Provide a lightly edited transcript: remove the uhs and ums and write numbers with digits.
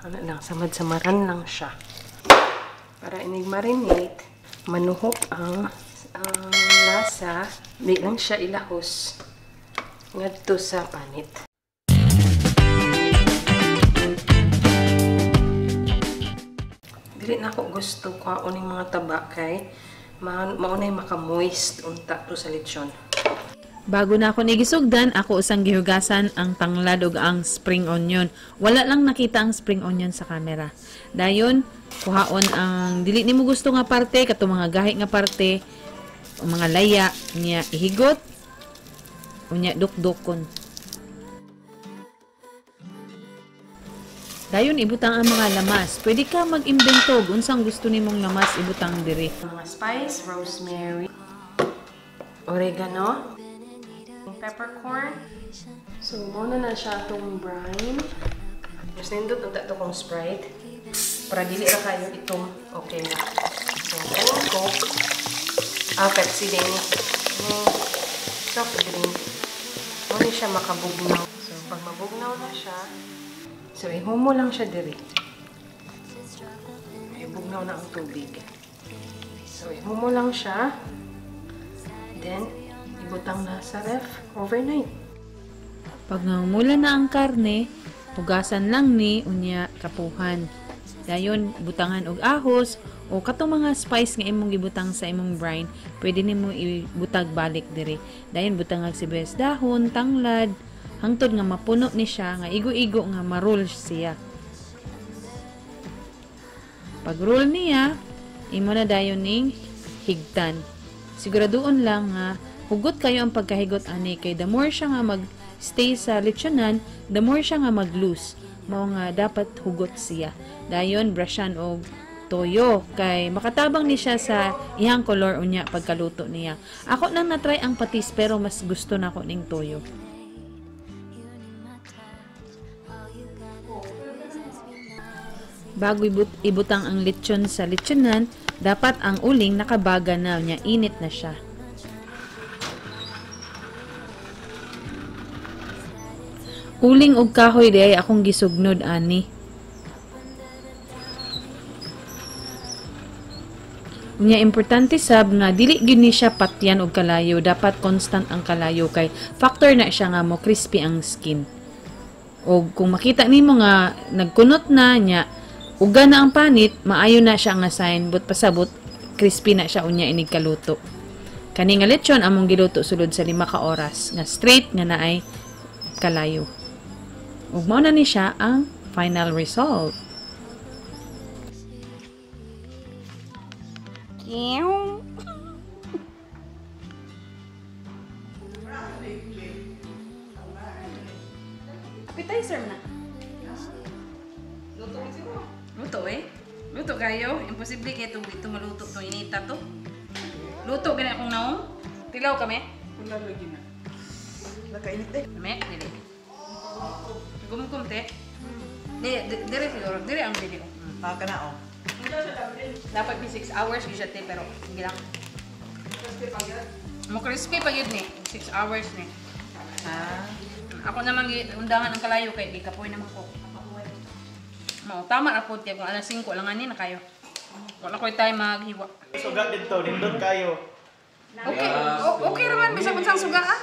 Ano lang, samad-samaran lang siya. Para inig-marinate, manuhok ang lasa. Di lang siya ilahos ngadto sa panit. Dili na ako gusto ko uning mga taba kay maunay maka-moist unta to sa lechon. Bago na ako nigisugdan, ako usang gihugasan ang tanglad ug ang spring onion. Wala lang nakita ang spring onion sa camera. Dayon, kuhaon ang dili nimo gusto nga parte, kato mga gahi nga parte, o mga laya niya ihigot, unya dukdukon. Dayon ibutang ang mga lamas. Pwede ka mag-imbento unsang gusto nimong lamas ibutang diri. Mga spice, rosemary, oregano, peppercorn. So, muna na siya itong brine. Mas nindot unta ito kong Sprite. Para dili ra kayo itong okay na. So, kanin ko. Pepsi din. Soft drink. Muna siya makabugnaw. So, pag mabugnaw na siya, so, ihumo lang siya diri. Ibugnaw na ang tubig. So, ihumo lang siya. Then, ibutang na sa ref overnight. Pag namumula na ang karne, hugasan lang ni unya kapuhan. Dayon butangan og ahos o katong mga spice nga imong gibutang sa imong brine, pwede nimo ibutag balik diri. Dayon butang og sibuyas dahon, tanglad, hangtod nga mapuno ni siya nga igo-igo nga ma-roll siya. Pag roll niya, imo na dayon ning higtan. Siguraduon lang nga hugot kayo ang pagkahigot ani kay the more siya nga mag-stay sa lechonan, the more siya nga mag-loose. Mao nga dapat hugot siya. Dayon brushan og toyo kay makatabang ni siya sa iyang color unya pagkaluto niya. Ako nang na-try ang patis pero mas gusto nako ning toyo. Bago ibutang ang lechon sa lechonan, dapat ang uling nakabaga na unya init na siya. Uling og kahoy di ay akong gisugnod ani. Unya importante sab nga dili gyud ni siya patyan og kalayo, dapat constant ang kalayo kay factor na siya nga mo crispy ang skin. Og kung makita nimo nga nagkunot na nya, uga na ang panit, maayo na siya nga sign but pasabot crispy na siya unya inig kaluto. Kani nga lechon among giluto sulod sa 5 ka oras nga straight nga naay kalayo. Ug mao na ni siya ang final result. Appetizer na. Luto eh. Luto kayo. Imposible kaya ito maluto itong inita to. Luto ganyan akong naong. Tilaw kami. Wala lagi na. Nakainit eh. Kami, dili. Gumugum te. Dire siguro. Dire ang video. Ka na oh. Dapat may 6 hours siya te pero hindi lang. Mo crispy pa yun ni. 6 hours ni. Ako naman undangan ang kalayo kay di kapoy naman ko. Mo tama ra pud kay kung alas 5 lang ani na kayo. Wala koy time maghiwa. Suga dito, nindot kayo. Okay, okay raman bisag unsang suga ah.